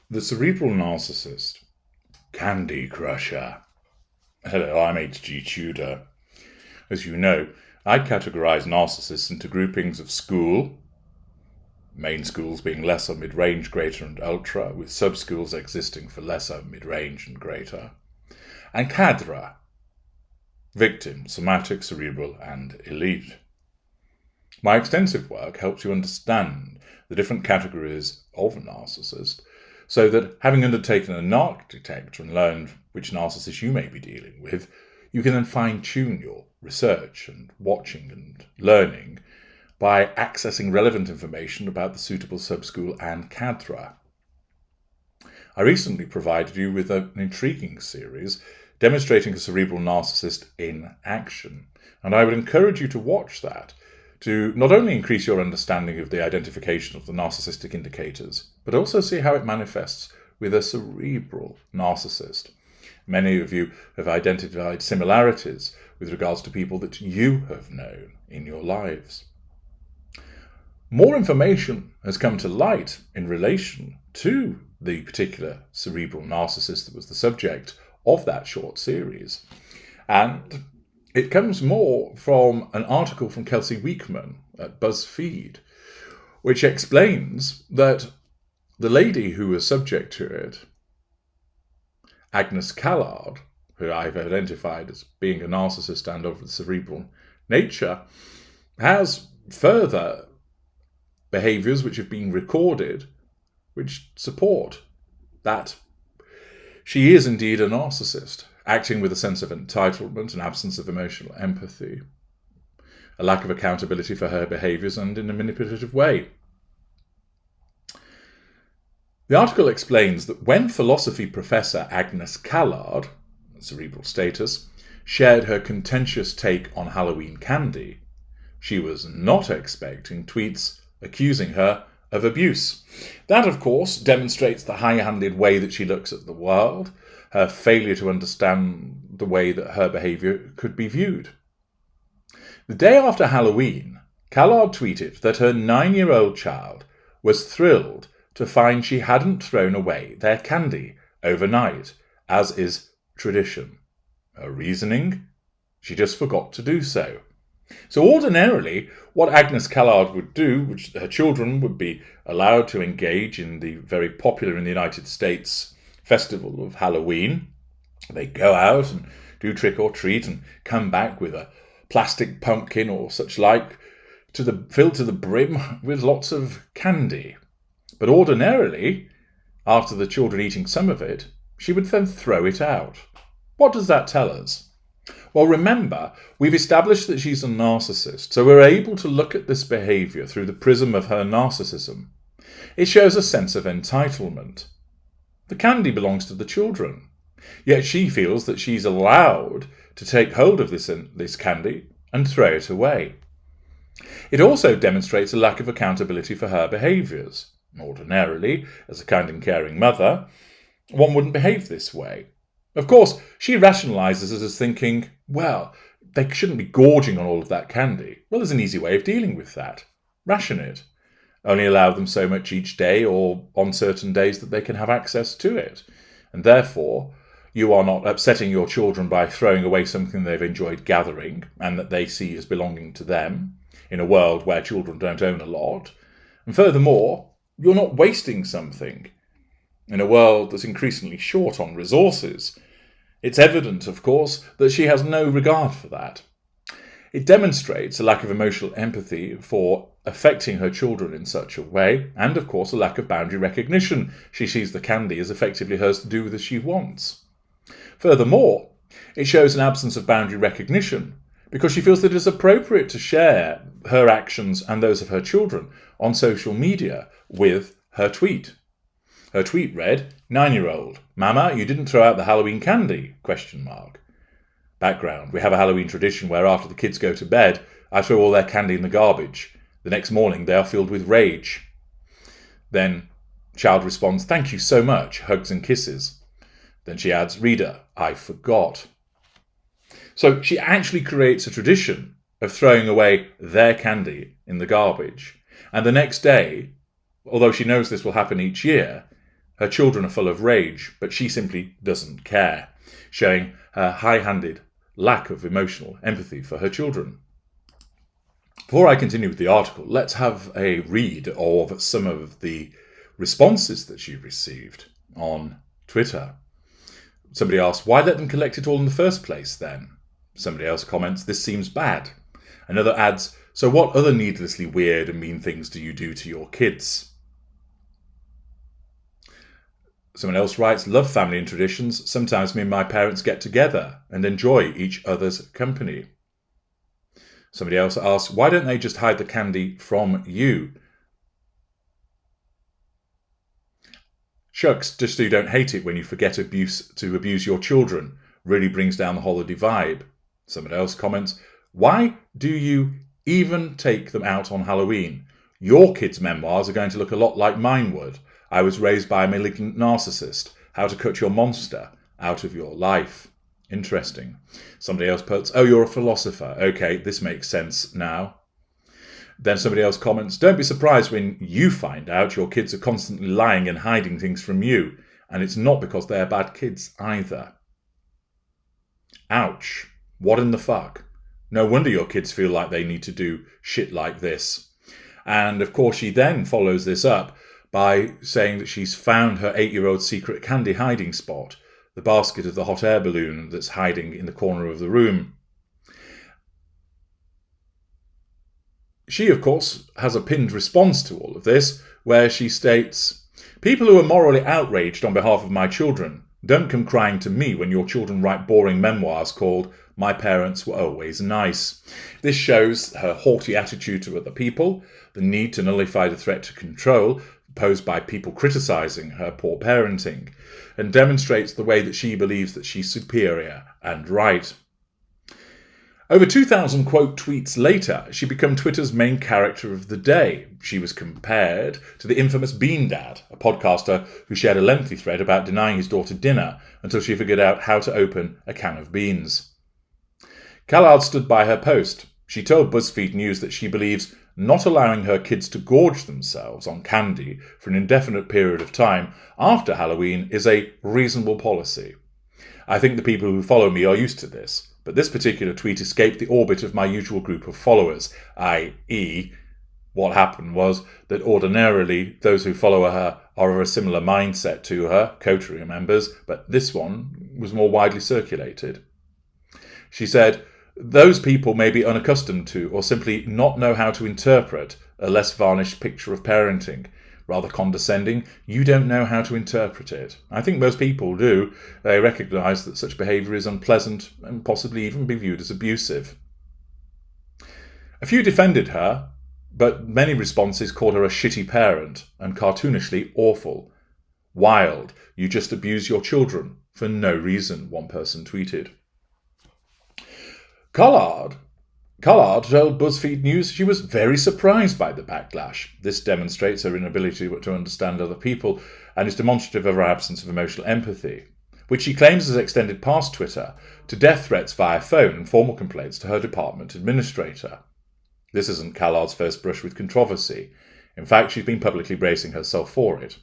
The Cerebral Narcissist, Candy Crusher. Hello, I'm H.G. Tudor. As you know, I categorise narcissists into groupings of school, main schools being lesser, mid-range, greater and ultra, with sub-schools existing for lesser, mid-range and greater, and cadre, victim, somatic, cerebral and elite. My extensive work helps you understand the different categories of a narcissist, so that having undertaken a narc detector and learned which narcissist you may be dealing with, you can then fine-tune your research and watching and learning by accessing relevant information about the suitable subschool and cadre. I recently provided you with an intriguing series demonstrating a cerebral narcissist in action, and I would encourage you to watch that to not only increase your understanding of the identification of the narcissistic indicators, but also see how it manifests with a cerebral narcissist. Many of you have identified similarities with regards to people that you have known in your lives. More information has come to light in relation to the particular cerebral narcissist that was the subject of that short series, and it comes more from an article from Kelsey Weekman at BuzzFeed, which explains that the lady who was subject to it, Agnes Callard, who I've identified as being a narcissist and of the cerebral nature, has further behaviours which have been recorded which support that she is indeed a narcissist, acting with a sense of entitlement, an absence of emotional empathy, a lack of accountability for her behaviours, and in a manipulative way. The article explains that when philosophy professor Agnes Callard, cerebral status, shared her contentious take on Halloween candy, she was not expecting tweets accusing her of abuse. That, of course, demonstrates the high-handed way that she looks at the world, her failure to understand the way that her behaviour could be viewed. The day after Halloween, Callard tweeted that her 9-year-old child was thrilled to find she hadn't thrown away their candy overnight, as is tradition. Her reasoning? She just forgot to do so. So ordinarily, what Agnes Callard would do, which her children would be allowed to engage in the very popular in the United States festival of Halloween. They go out and do trick or treat and come back with a plastic pumpkin or such like filled to the brim with lots of candy. But ordinarily, after the children eating some of it, she would then throw it out. What does that tell us? Well, remember, we've established that she's a narcissist, so we're able to look at this behaviour through the prism of her narcissism. It shows a sense of entitlement. The candy belongs to the children, yet she feels that she's allowed to take hold of this candy and throw it away. It also demonstrates a lack of accountability for her behaviours. Ordinarily, as a kind and caring mother, one wouldn't behave this way. Of course, she rationalises it as thinking, well, they shouldn't be gorging on all of that candy. Well, there's an easy way of dealing with that. Ration it. Only allow them so much each day or on certain days that they can have access to it. And therefore, you are not upsetting your children by throwing away something they've enjoyed gathering and that they see as belonging to them in a world where children don't own a lot. And furthermore, you're not wasting something in a world that's increasingly short on resources. It's evident, of course, that she has no regard for that. It demonstrates a lack of emotional empathy for affecting her children in such a way, and of course a lack of boundary recognition. She sees the candy as effectively hers to do with as she wants. Furthermore, it shows an absence of boundary recognition because she feels that it is appropriate to share her actions and those of her children on social media with her tweet. Her tweet read, 9-year-old, Mama, you didn't throw out the Halloween candy? ? Background, we have a Halloween tradition where after the kids go to bed, I throw all their candy in the garbage. The next morning they are filled with rage. Then child responds, thank you so much, hugs and kisses. Then she adds, reader, I forgot. So she actually creates a tradition of throwing away their candy in the garbage. And the next day, although she knows this will happen each year, Her children are full of rage, but she simply doesn't care, showing her high-handed lack of emotional empathy for her children. Before I continue with the article, let's have a read of some of the responses that she received on Twitter. Somebody asks, why let them collect it all in the first place then? Somebody else comments, this seems bad. Another adds, so what other needlessly weird and mean things do you do to your kids? Someone else writes, love family and traditions. Sometimes me and my parents get together and enjoy each other's company. Somebody else asks, why don't they just hide the candy from you? Shucks, just so you don't hate it when you forget to abuse your children. Really brings down the holiday vibe. Somebody else comments, why do you even take them out on Halloween? Your kids' memoirs are going to look a lot like mine would. I was raised by a malignant narcissist. How to cut your monster out of your life. Interesting. Somebody else puts, oh, you're a philosopher. Okay, this makes sense now. Then somebody else comments, don't be surprised when you find out your kids are constantly lying and hiding things from you. And it's not because they're bad kids either. Ouch. What in the fuck? No wonder your kids feel like they need to do shit like this. And of course she then follows this up by saying that she's found her 8-year-old secret candy hiding spot, the basket of the hot air balloon that's hiding in the corner of the room. She, of course, has a pinned response to all of this, where she states, people who are morally outraged on behalf of my children, don't come crying to me when your children write boring memoirs called My Parents Were Always Nice. This shows her haughty attitude to other people, the need to nullify the threat to control posed by people criticising her poor parenting, and demonstrates the way that she believes that she's superior and right. Over 2,000 quote tweets later, she became Twitter's main character of the day. She was compared to the infamous Bean Dad, a podcaster who shared a lengthy thread about denying his daughter dinner until she figured out how to open a can of beans. Callard stood by her post. She told BuzzFeed News that she believes not allowing her kids to gorge themselves on candy for an indefinite period of time after Halloween is a reasonable policy. I think the people who follow me are used to this, but this particular tweet escaped the orbit of my usual group of followers, i.e., what happened was that ordinarily those who follow her are of a similar mindset to her, coterie members, but this one was more widely circulated. She said, those people may be unaccustomed to or simply not know how to interpret a less varnished picture of parenting. Rather condescending, you don't know how to interpret it. I think most people do. They recognise that such behaviour is unpleasant and possibly even be viewed as abusive. A few defended her, but many responses called her a shitty parent and cartoonishly awful. Wild, you just abuse your children for no reason, one person tweeted. Callard told BuzzFeed News she was very surprised by the backlash. This demonstrates her inability to understand other people and is demonstrative of her absence of emotional empathy, which she claims has extended past Twitter to death threats via phone and formal complaints to her department administrator. This isn't Callard's first brush with controversy. In fact, she's been publicly bracing herself for it.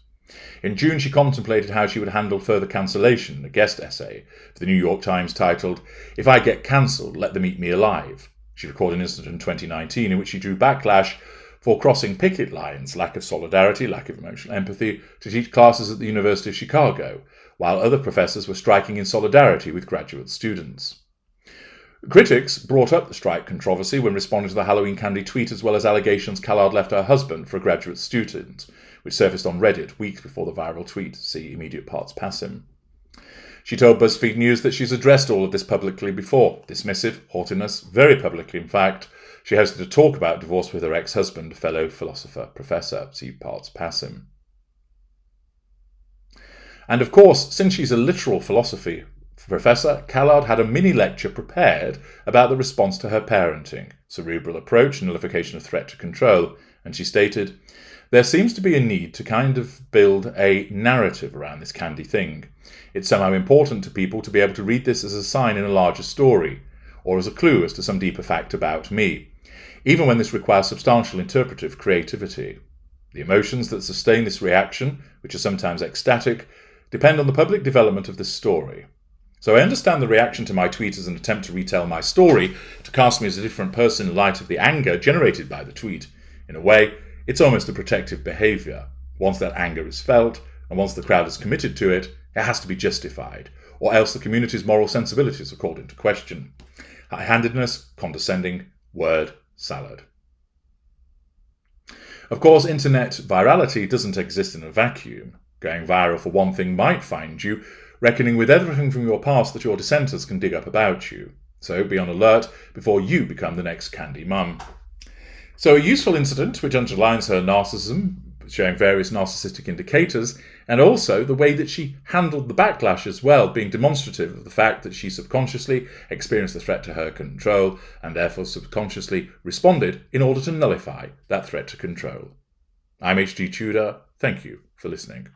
In June, she contemplated how she would handle further cancellation, a guest essay for the New York Times titled, If I Get Cancelled, Let Them Eat Me Alive. She recorded an incident in 2019 in which she drew backlash for crossing picket lines, lack of solidarity, lack of emotional empathy, to teach classes at the University of Chicago, while other professors were striking in solidarity with graduate students. Critics brought up the strike controversy when responding to the Halloween candy tweet, as well as allegations Callard left her husband for a graduate student, which surfaced on Reddit weeks before the viral tweet. See immediate parts pass him. She told BuzzFeed News that she's addressed all of this publicly before. Dismissive, haughtiness, very publicly in fact. She hosted a talk about divorce with her ex-husband, fellow philosopher, professor. See parts pass him. And of course, since she's a literal philosophy professor, Callard had a mini-lecture prepared about the response to her parenting, cerebral approach, nullification of threat to control, and she stated, there seems to be a need to kind of build a narrative around this candy thing. It's somehow important to people to be able to read this as a sign in a larger story, or as a clue as to some deeper fact about me, even when this requires substantial interpretive creativity. The emotions that sustain this reaction, which are sometimes ecstatic, depend on the public development of this story. So I understand the reaction to my tweet as an attempt to retell my story, to cast me as a different person in light of the anger generated by the tweet. In a way, it's almost a protective behaviour. Once that anger is felt, and once the crowd is committed to it, it has to be justified, or else the community's moral sensibilities are called into question. High-handedness, condescending, word salad. Of course, internet virality doesn't exist in a vacuum. Going viral for one thing might find you reckoning with everything from your past that your dissenters can dig up about you. So be on alert before you become the next Candy Mum. So a useful incident which underlines her narcissism, showing various narcissistic indicators, and also the way that she handled the backlash as well, being demonstrative of the fact that she subconsciously experienced the threat to her control and therefore subconsciously responded in order to nullify that threat to control. I'm H.G. Tudor. Thank you for listening.